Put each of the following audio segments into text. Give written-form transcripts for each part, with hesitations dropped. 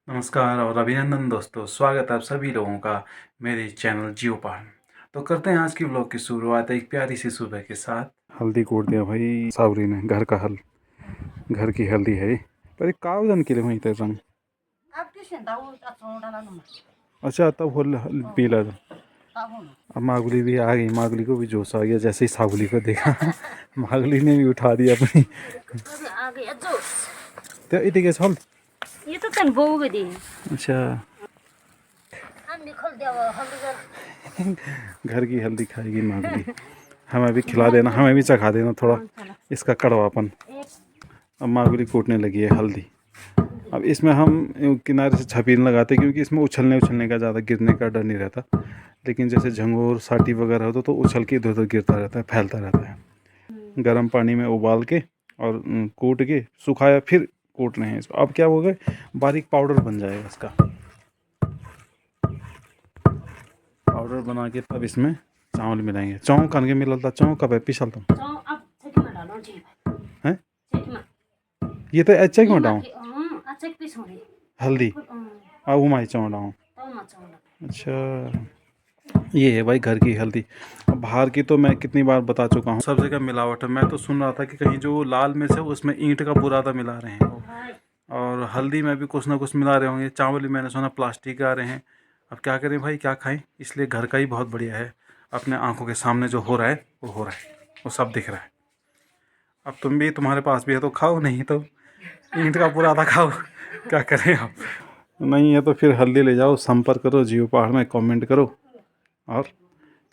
नमस्कार और अभिनंदन दोस्तों, स्वागत है आप सभी लोगों का मेरे चैनल जियो पहाड़। तो करते हैं आज की व्लॉग की शुरुआत एक प्यारी सी सुबह के साथ। हल्दी कूट दिया भाई सावरी ने, घर का घर की हल्दी है पर कावजन के लिए वहीं तक रंग। अच्छा तब पीला था। अब मागुली भी आ गई, मागुली को भी जोश आ गया जैसे ही सावली को देखा। मागुली ने भी उठा दिया अपनी। तो इतने के साल ये तो तन बहु गदी। अच्छा हम निकल दिया घर की हल्दी खाएगी मागुली। हमें भी खिला देना, हमें भी चखा देना थोड़ा इसका कड़वापन। अब मागुली कूटने लगी है हल्दी। अब इसमें हम किनारे से छपीन लगाते क्योंकि इसमें उछलने का ज़्यादा गिरने का डर नहीं रहता। लेकिन जैसे झंगोर साटी वगैरह हो तो उछल के इधर उधर गिरता रहता है, फैलता रहता है। गर्म पानी में उबाल के और कूट के सुखाया फिर कूटने हैं इसको। अब क्या होगा, बारीक पाउडर बन जाएगा इसका। पाउडर बना के तब इसमें चावल मिलाएंगे। चौं कन के मिलता, चौं कब है पिसल तुम हैं? ये तो अच्छा क्यों डाऊँ हल्दी अब उमाई चौं डाऊँ। अच्छा ये है भाई घर की हल्दी। अब बाहर की तो मैं कितनी बार बता चुका हूँ, सब जगह मिलावट है। मैं तो सुन रहा था कि कहीं जो लाल मिर्च है उसमें ईंट का बुरादा मिला रहे हैं, और हल्दी में भी कुछ ना कुछ मिला रहे होंगे। चावल भी मैंने सुना प्लास्टिक आ रहे हैं। अब क्या करें भाई, क्या खाएं, इसलिए घर का ही बहुत बढ़िया है। अपने आंखों के सामने जो हो रहा है वो हो रहा है, वो सब दिख रहा है। अब तुम भी, तुम्हारे पास भी है तो खाओ, नहीं तो ईंट का बुरादा खाओ। क्या करें आप। नहीं है तो फिर हल्दी ले जाओ, संपर्क करो जियो पहाड़ में, कमेंट करो, और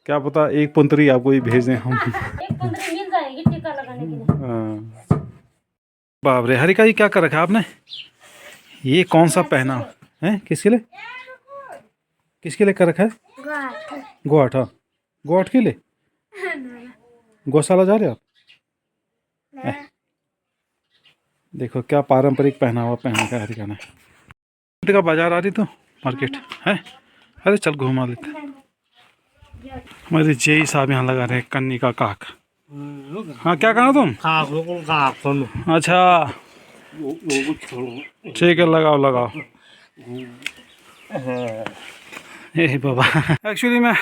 क्या पता एक पुंतरी आपको ही भेज दें हम। एक पंद्रह मिल जाएगी टीका लगाने के लिए। हाँ। बाप रे हरिका जी, क्या कर रखा आपने? ये कौन सा पहना है? किसके लिए कर रखा है? गोआठ। हाँ गोआठ के लिए गौशाला जा रहे हो आप? देखो क्या पारंपरिक पहनावा पहना का हरिका ने। का बाजार आ रही तो मार्केट है। अरे चल घुमा लेते। हमारे जेई साहब यहाँ लगा रहे कन्नी का काक। हाँ क्या कहा तुम? अच्छा ठीक है, लगाओ। यही बाबा। एक्चुअली मैं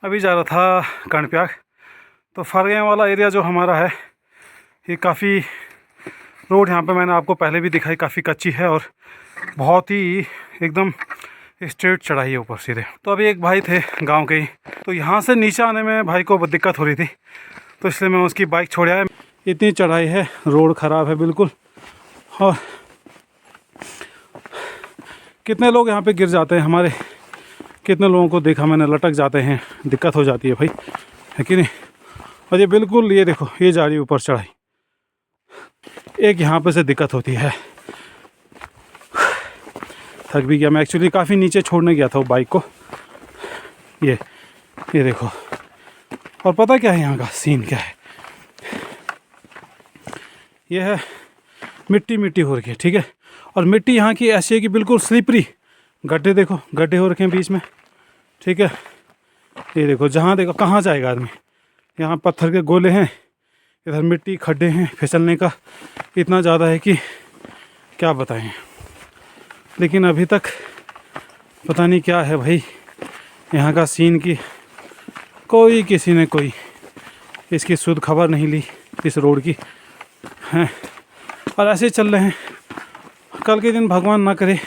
अभी जा रहा था कर्णप्याग। तो फरगें वाला एरिया जो हमारा है, ये काफ़ी रोड यहाँ पे मैंने आपको पहले भी दिखाई, काफ़ी कच्ची है और बहुत ही एकदम स्ट्रेट चढ़ाई है ऊपर सीधे। तो अभी एक भाई थे गांव के ही, तो यहाँ से नीचे आने में भाई को दिक्कत हो रही थी, तो इसलिए मैं उसकी बाइक छोड़ आया। इतनी चढ़ाई है, रोड ख़राब है बिल्कुल, और कितने लोग यहाँ पे गिर जाते हैं हमारे, कितने लोगों को देखा मैंने लटक जाते हैं, दिक्कत हो जाती है भाई, है कि नहीं। और ये बिल्कुल, ये देखो ये जा रही है ऊपर चढ़ाई, एक यहाँ पे से दिक्कत होती है। थक भी गया मैं, एक्चुअली काफ़ी नीचे छोड़ने गया था वो बाइक को। ये देखो, और पता क्या है यहाँ का सीन क्या है, ये है मिट्टी हो रखी है, ठीक है। और मिट्टी यहाँ की ऐसी है कि बिल्कुल स्लिपरी, गड्ढे देखो, गड्ढे हो रखे हैं बीच में, ठीक है। ये देखो जहाँ देखो कहाँ जाएगा आदमी, यहाँ पत्थर के गोले हैं, इधर मिट्टी खड्डे हैं, फिसलने का इतना ज़्यादा है कि क्या बताएं। लेकिन अभी तक पता नहीं क्या है भाई यहाँ का सीन की, किसी ने कोई इसकी शुद्ध खबर नहीं ली इस रोड की हैं। और ऐसे चल रहे हैं, कल के दिन भगवान ना करे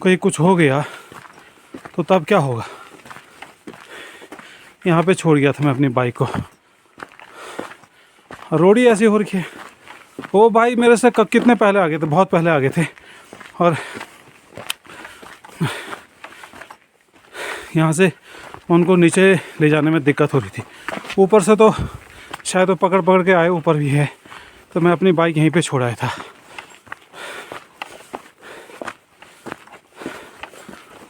कोई कुछ हो गया तो तब क्या होगा। यहाँ पे छोड़ गया था मैं अपनी बाइक को, रोड ही ऐसी हो रखी है। वो भाई मेरे से कितने पहले आ गए थे, बहुत पहले आ गए थे, और यहाँ से उनको नीचे ले जाने में दिक्कत हो रही थी। ऊपर से तो शायद वो पकड़ के आए, ऊपर भी है, तो मैं अपनी बाइक यहीं पे छोड़ाया था।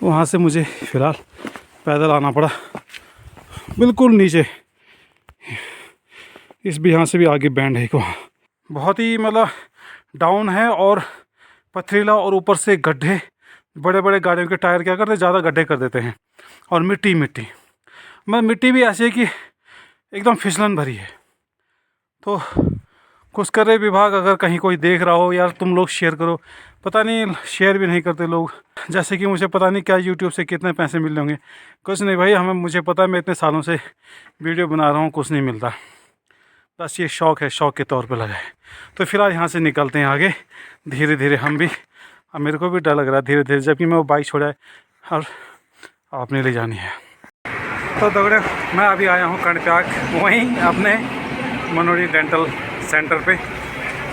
वहाँ से मुझे फ़िलहाल पैदल आना पड़ा बिल्कुल नीचे। इस भी यहाँ से भी आगे बैंड है एक, वहाँ बहुत ही मतलब डाउन है और पथरीला, और ऊपर से गड्ढे। बड़े बड़े गाड़ियों के टायर क्या करते, ज़्यादा गड्ढे कर देते हैं, और मिट्टी मिट्टी भी ऐसी है कि एकदम फिसलन भरी है। तो कुछ कर रहे विभाग, अगर कहीं कोई देख रहा हो यार तुम लोग शेयर करो। पता नहीं शेयर भी नहीं करते लोग, जैसे कि मुझे पता नहीं क्या यूट्यूब से कितने पैसे मिल रहे होंगे। कुछ नहीं भाई, हमें मुझे पता है, मैं इतने सालों से वीडियो बना रहा हूँ, कुछ नहीं मिलता। बस ये शौक़ है, शौक़ के तौर पे लगा है। तो फिलहाल यहाँ से निकलते हैं आगे धीरे धीरे हम भी। अब मेरे को भी डर लग रहा है धीरे धीरे, जबकि मैं वो बाइक छोड़ा है और आपने ले जानी है। तो दगड़े मैं अभी आया हूँ कर्णप्रयाग, वहीं अपने मनोरी डेंटल सेंटर पे।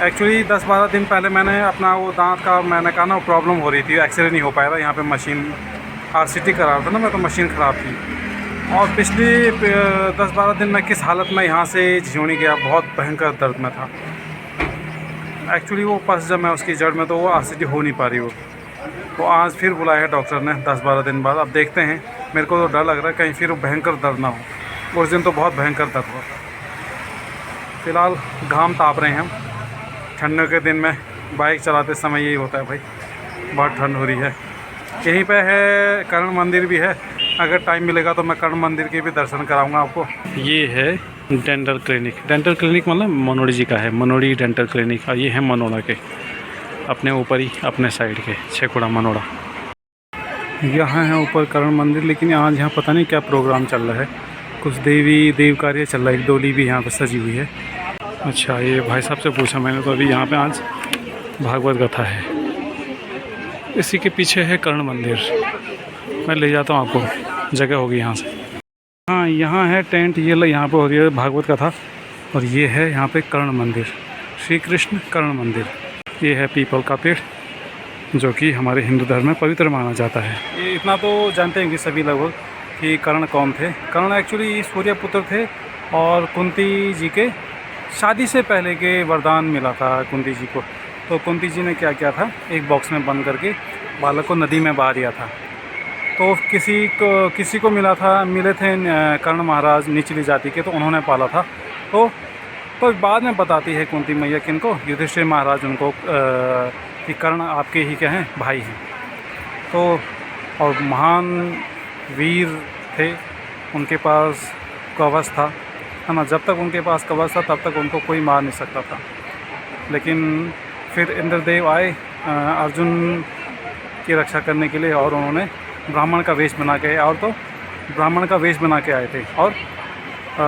एक्चुअली 10-12 दिन पहले मैंने अपना वो दांत का, मैंने कहा ना, प्रॉब्लम हो रही थी, एक्सरे नहीं हो पाया था। यहाँ पे मशीन RCT करा रहा था ना मैं, तो मशीन ख़राब थी। और पिछले 10-12 दिन मैं किस हालत में यहाँ से झिझोनी गया, बहुत भयंकर दर्द में था। एक्चुअली वो पस जब मैं उसकी जड़ में, तो वो RCT हो नहीं पा रही वो। तो आज फिर बुलाया है डॉक्टर ने 10-12 दिन बाद। अब देखते हैं, मेरे को तो डर लग रहा है कहीं फिर भयंकर दर्द ना हो। उस दिन तो बहुत भयंकर दर्द हुआ। फ़िलहाल घाम ताप रहे हैं हम, ठंडों के दिन में बाइक चलाते समय यही होता है भाई, बहुत ठंड हो रही है। यहीं पे है कर्ण मंदिर भी है, अगर टाइम मिलेगा तो मैं कर्ण मंदिर के भी दर्शन कराऊंगा आपको। ये है डेंटल क्लिनिक। डेंटल क्लिनिक मतलब मनोड़ी जी का है, मनोड़ी डेंटल क्लिनिक। और ये है मनोड़ा के अपने ऊपर ही, अपने साइड के छेकुड़ा मनोड़ा। यहाँ है ऊपर कर्ण मंदिर, लेकिन आज यहाँ पता नहीं क्या प्रोग्राम चल रहा है, कुछ देव कार्य चल रहा है। एक डोली भी यहाँ पर सजी हुई है। अच्छा, ये भाई साहब से पूछा मैंने, तो अभी यहाँ पे आज भागवत कथा है। इसी के पीछे है कर्ण मंदिर, मैं ले जाता हूँ आपको, जगह होगी यहाँ से। हाँ, यहाँ है टेंट, ये यहाँ पे हो रही है भागवत कथा। और ये है यहाँ पे कर्ण मंदिर, श्री कृष्ण कर्ण मंदिर। ये है पीपल का पेड़, जो कि हमारे हिंदू धर्म में पवित्र माना जाता है। ये इतना तो जानते हैं कि सभी लगभग कि कर्ण कौन थे। कर्ण एक्चुअली सूर्य पुत्र थे, और कुंती जी के शादी से पहले के वरदान मिला था कुंती जी को। तो कुंती जी ने क्या किया था, एक बॉक्स में बंद करके बालक को नदी में बहा दिया था। तो किसी को मिले थे कर्ण महाराज निचली जाति के, तो उन्होंने पाला था। तो बाद में बताती है कुंती मैया किनको, युधिष्ठिर महाराज उनको, कि कर्ण आपके ही क्या हैं, भाई हैं। तो और महान वीर थे, उनके पास कवच था, है ना। जब तक उनके पास कवच था तब तक उनको कोई मार नहीं सकता था। लेकिन फिर इंद्रदेव आए अर्जुन की रक्षा करने के लिए, और उन्होंने ब्राह्मण का वेश बना के आए थे, और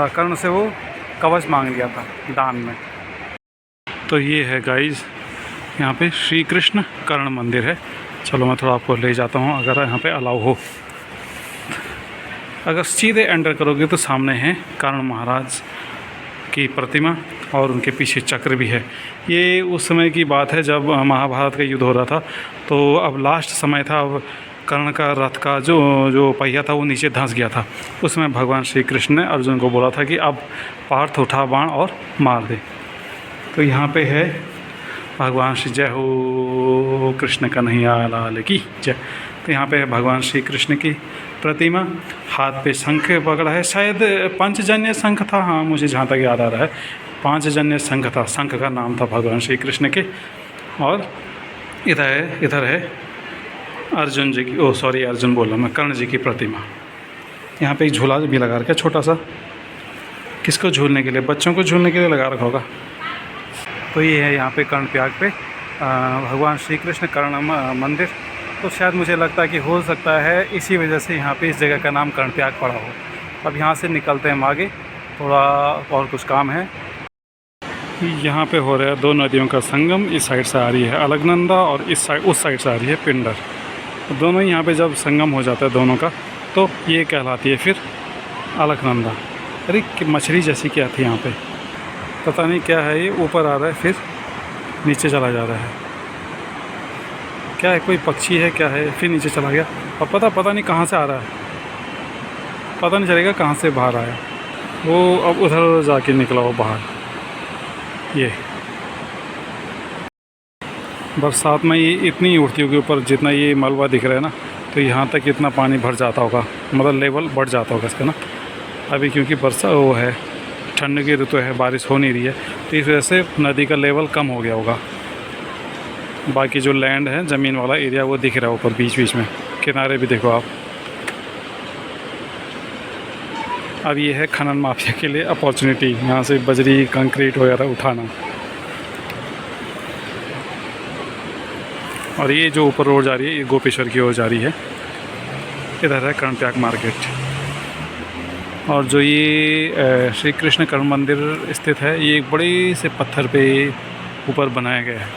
कर्ण से वो कवच मांग लिया था दान में। तो ये है गाइस, यहाँ पे श्री कृष्ण कर्ण मंदिर है। चलो मैं थोड़ा आपको ले जाता हूँ, अगर यहाँ पे अलाउ हो। अगर सीधे एंटर करोगे तो सामने है कर्ण महाराज की प्रतिमा, और उनके पीछे चक्र भी है। ये उस समय की बात है जब महाभारत का युद्ध हो रहा था। तो अब लास्ट समय था, अब कर्ण का रथ का जो पहिया था वो नीचे धंस गया था। उसमें भगवान श्री कृष्ण ने अर्जुन को बोला था कि अब पार्थ उठा बाण और मार दे। तो यहाँ पे है भगवान श्री, जय हो कृष्ण कन्हैया लाल की जय। तो यहाँ पे है भगवान श्री कृष्ण की प्रतिमा, हाथ पे शंख पकड़ा है, शायद पंचजन्य शंख था, हाँ मुझे जहाँ तक याद आ रहा है 5 शंख था, शंख का नाम था भगवान श्री कृष्ण के। और इधर है अर्जुन जी की, अर्जुन बोला मैं, कर्ण जी की प्रतिमा। यहाँ पे एक झूला भी लगा रखा है छोटा सा, किसको झूलने के लिए, बच्चों को झूलने के लिए लगा रखा होगा। तो ये है यहाँ पे कर्णप्रयाग पे भगवान श्री कृष्ण कर्ण मंदिर। तो शायद मुझे लगता है कि हो सकता है इसी वजह से यहाँ पे इस जगह का नाम कर्णप्रयाग पड़ा हो। अब यहाँ से निकलते हैं हम आगे, थोड़ा और कुछ काम है। यहाँ पे हो रहा है 2 नदियों का संगम। इस साइड से आ रही है अलकनंदा, और उस साइड से आ रही है पिंडर। तो दोनों यहाँ पे जब संगम हो जाता है दोनों का, तो ये कहलाती है फिर अलकनंदा। अरे मछली जैसी क्या थी यहाँ पे, पता नहीं क्या है, ये ऊपर आ रहा है फिर नीचे चला जा रहा है। क्या है, कोई पक्षी है क्या है, फिर नीचे चला गया। और पता नहीं कहाँ से आ रहा है, पता नहीं चलेगा कहाँ से बाहर आया वो। अब उधर जाके निकला वो बाहर। ये बरसात में ये इतनी उठती होगी ऊपर, जितना ये मलबा दिख रहा है ना, तो यहाँ तक इतना पानी भर जाता होगा, मतलब लेवल बढ़ जाता होगा इसका ना। अभी क्योंकि वो है, ठंड की ऋतु है, बारिश हो नहीं रही है, तो इस वजह से नदी का लेवल कम हो गया होगा। बाकी जो लैंड है, ज़मीन वाला एरिया, वो दिख रहा है ऊपर बीच में, किनारे भी देखो आप। अब ये है खनन माफिया के लिए अपॉर्चुनिटी, यहाँ से बजरी कंक्रीट वगैरह उठाना। और ये जो ऊपर रोड जा रही है ये गोपेश्वर की ओर जा रही है। इधर है कर्णत्याग मार्केट। और जो ये श्री कृष्ण कर्ण मंदिर स्थित है ये एक बड़े से पत्थर पे ऊपर बनाया गया है।